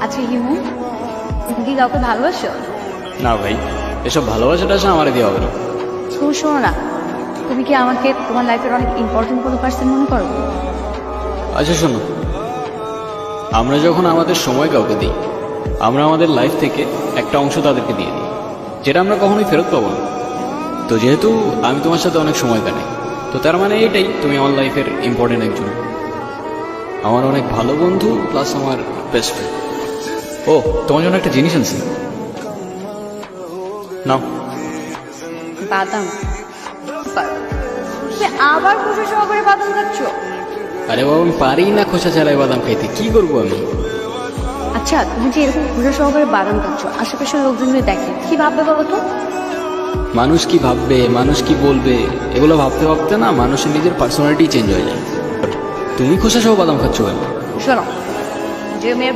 আচ্ছা হিমু, তুমি কি কাউকে ভালোবাসো? না ভাই, এসব ভালোবাসাটা আসে আমার দিয়ে হবে না। তুমি শোনো না, তুমি কি আমাকে তোমার লাইফের অনেক ইম্পর্টেন্ট কোনো পার্সন মনে করো? আচ্ছা শোনো, আমরা যখন আমাদের সময় কাউকে দিই, আমরা আমাদের লাইফ থেকে একটা অংশ তাদেরকে দিয়ে দিই, যেটা আমরা কখনোই ফেরত পাবো না। তো যেহেতু আমি তোমার সাথে অনেক সময় কাটাই, তো তার মানে এইটাই তুমি আমার লাইফের ইম্পর্টেন্ট একজন, আমার অনেক ভালো বন্ধু প্লাস আমার বেস্ট ফ্রেন্ড। ও, তোমার জন্য একটা জিনিস আছে, নাও। বাদাম? তুমি আবার খুশি সহকারে বাদাম খাচ্ছ? আরে বাবা, আমি পারি না খোসা ছাড়াই বাদাম খাইতে, কি করবো আমি? আচ্ছা, তুমি যে এরকম খুশি সহকারে বাদাম খাচ্ছ, আশেপাশের লোকজন যদি দেখে কি ভাববে বলো তো? মানুষ কি ভাববে, মানুষ কি বলবে, এগুলো ভাবতে ভাবতে না মানুষের নিজের পার্সোনালিটি চেঞ্জ হয়ে যায়। তুমি খোসা সহ বাদাম খাচ্ছ কেন? শোনো, যে মেয়ের